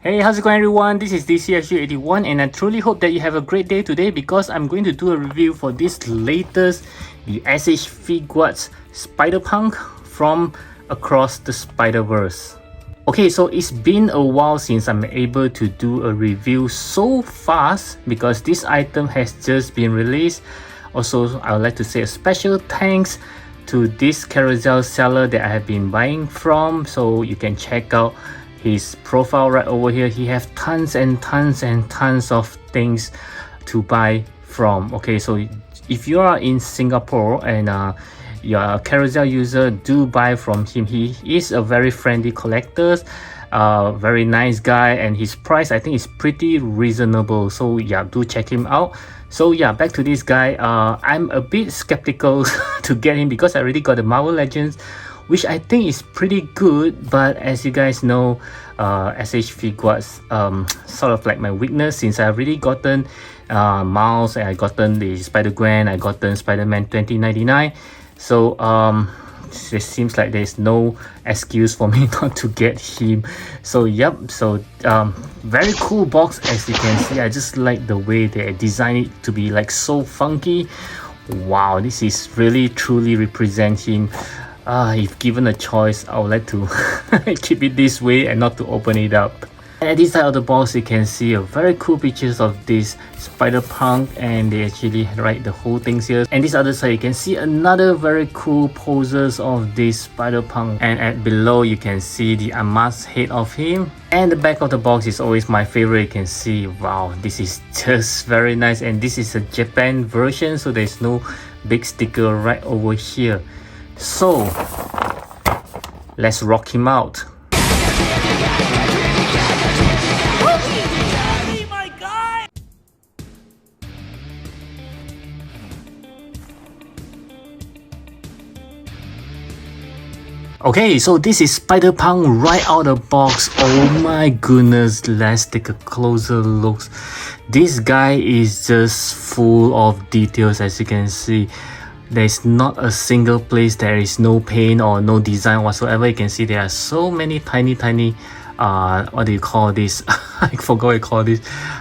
Hey, how's it going everyone? This is DCSU81 and I truly hope that you have a great day today because I'm going to do a review for this latest the SH Figuarts Spider-Punk from Across the Spider-Verse. Okay, so it's been a while since I'm able to do a review so fast because this item has just been released. Also, I would like to say a special thanks to this carousel seller that I have been buying from, so you can check out his profile right over here. He have tons and tons and tons of things to buy from. Okay, so if you are in Singapore and you're a carousel user, do buy from him. He is a very friendly collector, very nice guy, and his price I think is pretty reasonable, so yeah, do check him out. So yeah, back to this guy. I'm a bit skeptical to get him because I already got the Marvel Legends, which I think is pretty good, but as you guys know, SH Figuarts sort of like my weakness, since I've already gotten Miles, and I gotten the Spider-Gwen, I gotten Spider-Man 2099, so it seems like there's no excuse for me not to get him. So yep, so very cool box. As you can see, I just like the way they design it to be like so funky. Wow, this is really truly representing. If given a choice, I would like to keep it this way and not to open it up. And at this side of the box, you can see a very cool pictures of this Spider-Punk, and they actually write the whole things here. And this other side, you can see another very cool poses of this Spider-Punk. And at below, you can see the unmasked head of him. And the back of the box is always my favorite. You can see, wow, this is just very nice. And this is a Japan version, so there's no big sticker right over here. So let's rock him out. Okay, so this is Spider-Punk right out of the box. Oh my goodness, let's take a closer look. This guy is just full of details. As you can see, there's not a single place there is no paint or no design whatsoever. You can see there are so many tiny what do you call this? I forgot what you call this.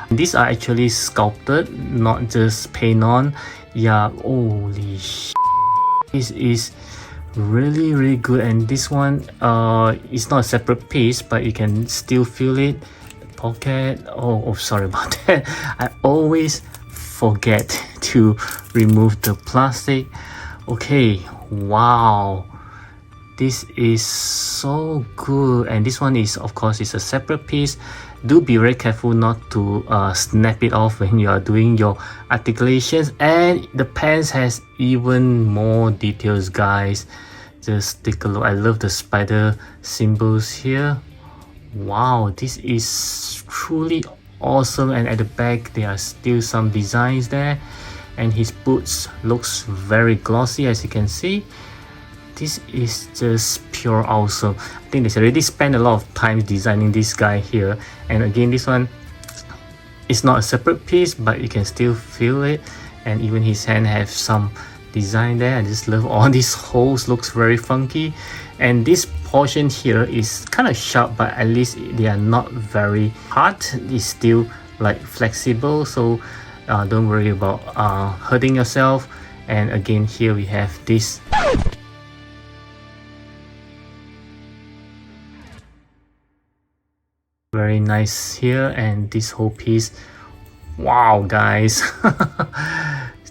These are actually sculpted, not just paint on. Yeah, holy sh**. This is really good. And this one it's not a separate piece, but you can still feel it. The pocket. Oh, sorry about that. I always forget to remove the plastic. Okay, wow, this is so good. And this one is, of course, is a separate piece. Do be very careful not to snap it off when you are doing your articulations. And the pants has even more details, guys. Just take a look. I love the spider symbols here. Wow, this is truly awesome. And at the back there are still some designs there, and his boots looks very glossy. As you can see, this is just pure awesome. I think they already spent a lot of time designing this guy here. And again, this one is not a separate piece, but you can still feel it. And even his hand have some design there. I just love all these holes, looks very funky. And this portion here is kind of sharp, but at least they are not very hard. It's still like flexible, so don't worry about hurting yourself. And again, here we have this very nice here, and this whole piece. Wow, guys.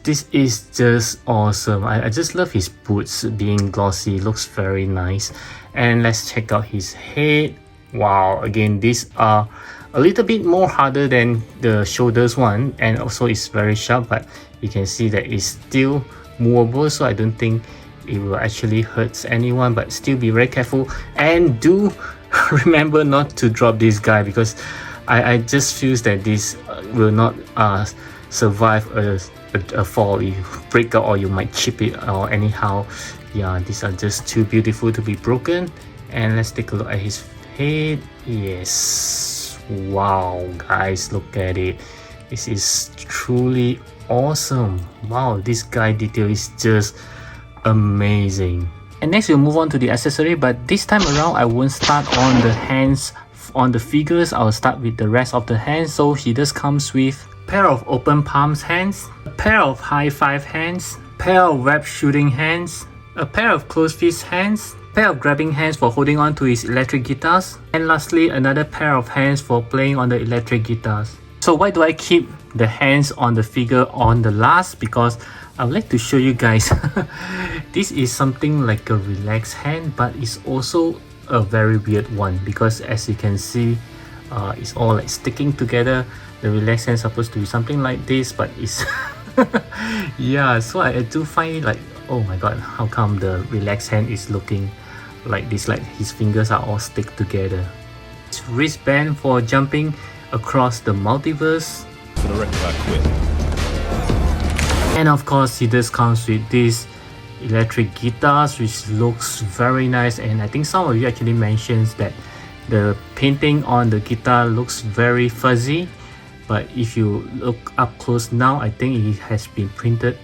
This is just awesome. I just love his boots being glossy, looks very nice. And let's check out his head. Wow, again, these are a little bit more harder than the shoulders one, and also it's very sharp, but you can see that it's still movable, so I don't think it will actually hurt anyone. But still be very careful, and do remember not to drop this guy, because I just feel that this will not survive a fall. You break out or you might chip it or anyhow. Yeah, these are just too beautiful to be broken. And let's take a look at his head. Yes, wow, guys, look at it. This is truly awesome. Wow, this guy detail is just amazing. And next we'll move on to the accessory, but this time around I won't start on the hands on the figures, I'll start with the rest of the hands. So he just comes with a pair of open palms hands, a pair of high five hands, a pair of web shooting hands, a pair of closed fist hands, a pair of grabbing hands for holding on to his electric guitars, and lastly another pair of hands for playing on the electric guitars. So why do I keep the hands on the figure on the last? Because I would like to show you guys this is something like a relaxed hand, but it's also a very weird one, because as you can see it's all like sticking together. The relaxed hand is supposed to be something like this, but it's yeah, so I do find it like, oh my god, how come the relaxed hand is looking like this, like his fingers are all stick together. It's wristband for jumping across the multiverse. For the record, I quit. And of course he just comes with these electric guitars, which looks very nice, and I think some of you actually mentions that the painting on the guitar looks very fuzzy, but if you look up close now, I think it has been printed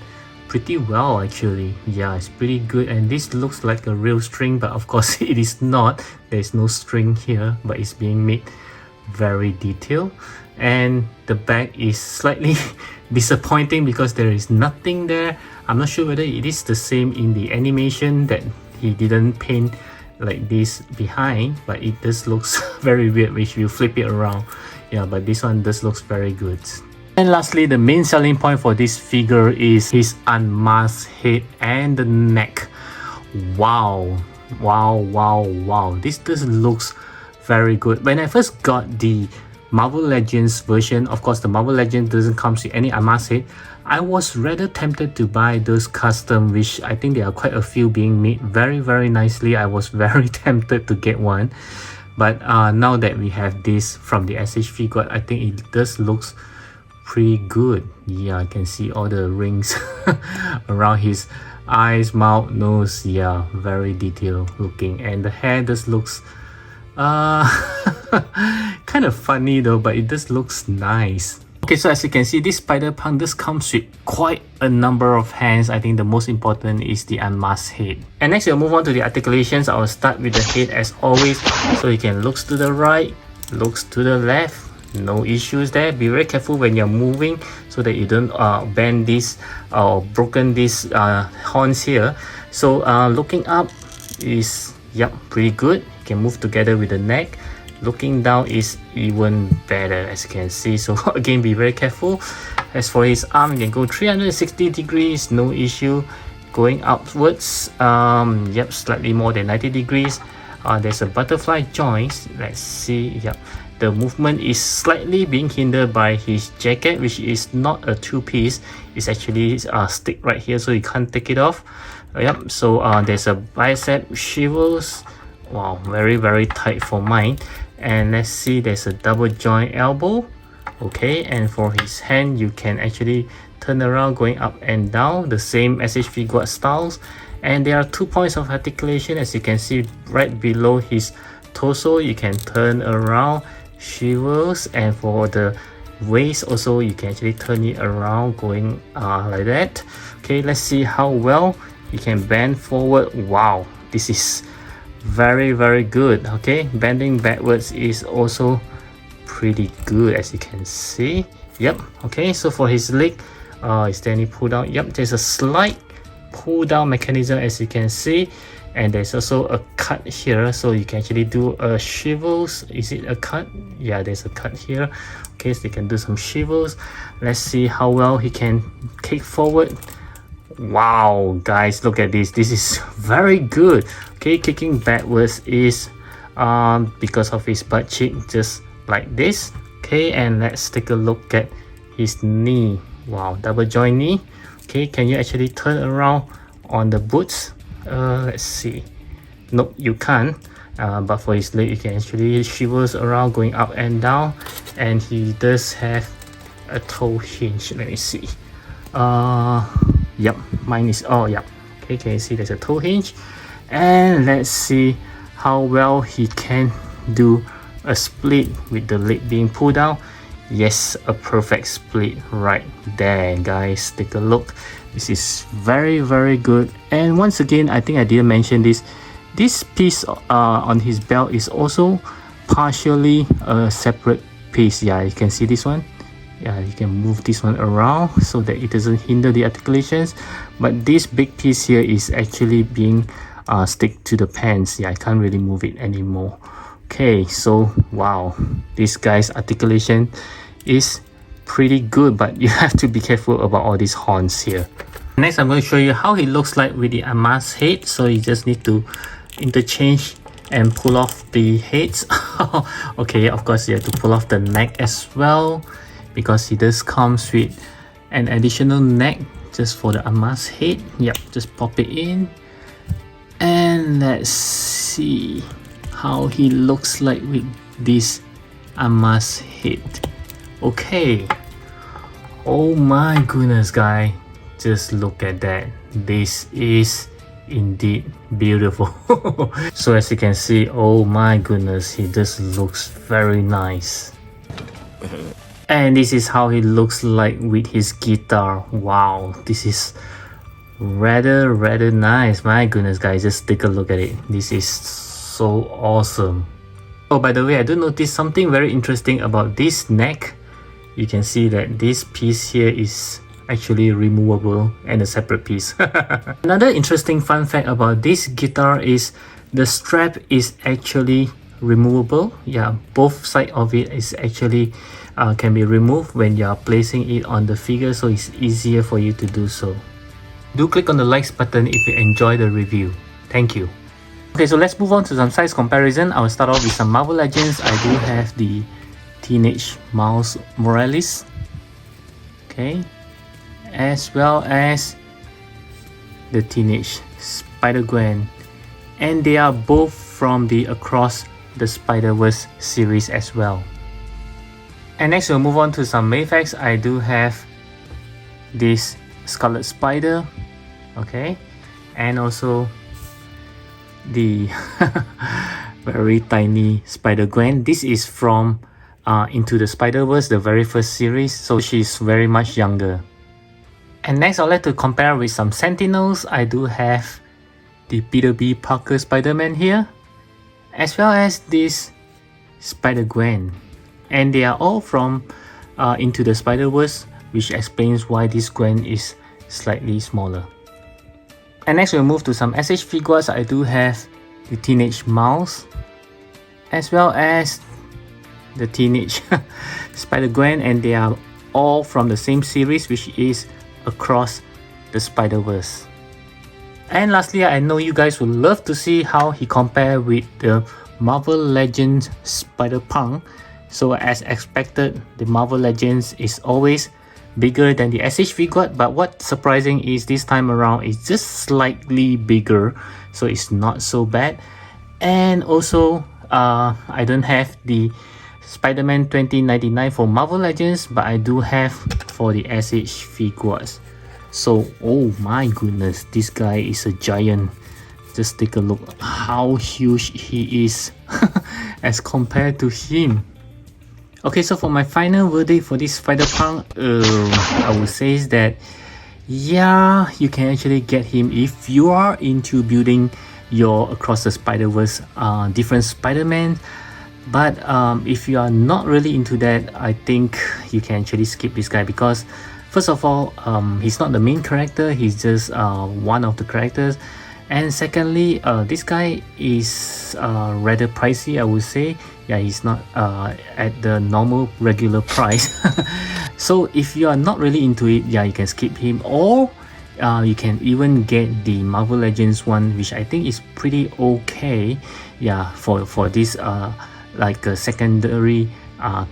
pretty well actually. Yeah, it's pretty good, and this looks like a real string, but of course it is not. There's no string here, but it's being made very detailed. And the back is slightly disappointing because there is nothing there. I'm not sure whether it is the same in the animation, that he didn't paint like this behind, but it just looks very weird if you flip it around. Yeah, but this one just looks very good. And lastly, the main selling point for this figure is his unmasked head and the neck. Wow, wow, wow, wow, this just looks very good. When I first got the Marvel Legends version, of course the Marvel Legends doesn't come with any unmasked head, I was rather tempted to buy those custom, which I think there are quite a few being made very nicely. I was very tempted to get one, but now that we have this from the SH Figuarts, I think it does looks pretty good. Yeah, I can see all the rings around his eyes, mouth, nose. Yeah, very detailed looking, and the hair just looks kind of funny though, but it just looks nice. Okay, so as you can see, this Spider-Punk just comes with quite a number of hands. I think the most important is the unmasked head. And next we'll move on to the articulations. I will start with the head as always. So you can look to the right, looks to the left, no issues there. Be very careful when you're moving so that you don't bend this or broken these horns here. So looking up is, yep, pretty good. You can move together with the neck. Looking down is even better, as you can see. So again, be very careful. As for his arm, you can go 360 degrees, no issue. Going upwards, yep, slightly more than 90 degrees. There's a butterfly joint. Let's see. Yep, the movement is slightly being hindered by his jacket, which is not a two-piece. It's actually a stick right here, so you can't take it off. Yep, so there's a bicep shivers. Wow, very tight for mine. And let's see, there's a double joint elbow. Okay, and for his hand, you can actually turn around going up and down, the same SH Figuarts styles. And there are 2 points of articulation, as you can see right below his torso. You can turn around, shivers, and for the waist also you can actually turn it around going like that. Okay, let's see how well you can bend forward. Wow, this is very good. Okay, bending backwards is also pretty good, as you can see. Yep. Okay, so for his leg, is there any pull down? Yep, there's a slight pull down mechanism, as you can see, and there's also a cut here, so you can actually do a shivels. Is it a cut? Yeah, there's a cut here. Okay, so you can do some shivels. Let's see how well he can kick forward. Wow, guys, look at this. This is very good. Okay, kicking backwards is because of his butt cheek, just like this. Okay, and let's take a look at his knee. Wow, double joint knee. Okay, can you actually turn around on the boots? Let's see. Nope, you can't. But for his leg, you can actually shivers around going up and down, and he does have a toe hinge. Let me see. Yep, mine is, oh yep. Okay, can you see there's a toe hinge? And let's see how well he can do a split with the leg being pulled down. Yes, a perfect split right there, guys. Take a look. This is very good. And once again, I think I didn't mention this piece on his belt is also partially a separate piece. Yeah, you can see this one. Yeah, you can move this one around so that it doesn't hinder the articulations, but this big piece here is actually being stick to the pants. Yeah, I can't really move it anymore. Okay, so wow, this guy's articulation is pretty good, but you have to be careful about all these horns here. Next, I'm going to show you how he looks like with the Amas head. So you just need to interchange and pull off the heads. Okay, of course you have to pull off the neck as well, because he does comes with an additional neck just for the Amas head. Yep, just pop it in, and let's see how he looks like with this Amas head. Okay, oh my goodness, guy, just look at that. This is indeed beautiful. So as you can see, oh my goodness, he just looks very nice. And this is how he looks like with his guitar. Wow, this is rather nice. My goodness, guys, just take a look at it. This is so awesome. Oh, by the way, I do notice something very interesting about this neck. You can see that this piece here is actually removable and a separate piece. Another interesting fun fact about this guitar is the strap is actually removable. Yeah, both sides of it is actually can be removed when you are placing it on the figure, so it's easier for you to do so. Do click on the likes button if you enjoy the review. Thank you. Okay, so let's move on to some size comparison. I'll start off with some Marvel Legends. I do have the Teenage Miles Morales, okay, as well as the Teenage Spider-Gwen, and they are both from the Across the Spider-Verse series as well. And next we'll move on to some Mayfax. I do have this Scarlet Spider, okay, and also the very tiny Spider-Gwen. This is from Into the Spider-Verse, the very first series, so she's very much younger. And next I'd like to compare with some Sentinels. I do have the Peter B. Parker Spider-Man here, as well as this Spider-Gwen, and they are all from Into the Spider-Verse, which explains why this Gwen is slightly smaller. And next we'll move to some SH Figuarts. I do have the Teenage Miles, as well as the Teenage Spider-Gwen, and they are all from the same series, which is Across the Spider-Verse. And lastly, I know you guys would love to see how he compares with the Marvel Legends Spider-Punk. So as expected, the Marvel Legends is always bigger than the SH Figuart, but what's surprising is this time around it's just slightly bigger, so it's not so bad. And also I don't have the Spider-Man 2099 for Marvel Legends, but I do have for the SH Figuarts. So oh my goodness, this guy is a giant. Just take a look how huge he is as compared to him. Okay, so for my final verdict for this Spider-Punk, I would say is that yeah, you can actually get him if you are into building your Across the Spider-Verse different Spider-Man. But if you are not really into that, I think you can actually skip this guy, because first of all, he's not the main character, he's just one of the characters. And secondly, this guy is rather pricey, I would say. Yeah, he's not at the normal regular price. So if you are not really into it, yeah, you can skip him, or you can even get the Marvel Legends one, which I think is pretty okay. Yeah, for this like secondary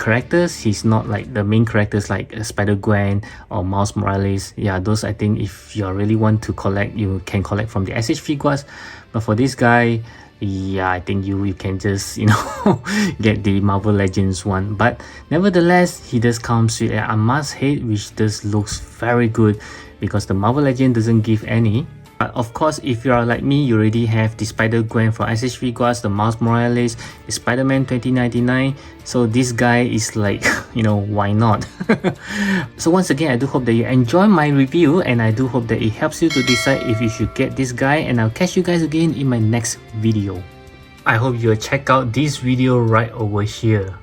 characters. He's not like the main characters like Spider-Gwen or Miles Morales. Yeah, those I think if you really want to collect, you can collect from the SH Figuarts. But for this guy, yeah, I think you can just, you know, get the Marvel Legends one. But nevertheless, he does come with a must head, which does looks very good, because the Marvel Legend doesn't give any. But of course, if you are like me, you already have the Spider-Gwen for SH Figuarts, the Miles Morales, the Spider-Man 2099. So this guy is like, you know, why not? So once again, I do hope that you enjoy my review, and I do hope that it helps you to decide if you should get this guy, and I'll catch you guys again in my next video. I hope you'll check out this video right over here.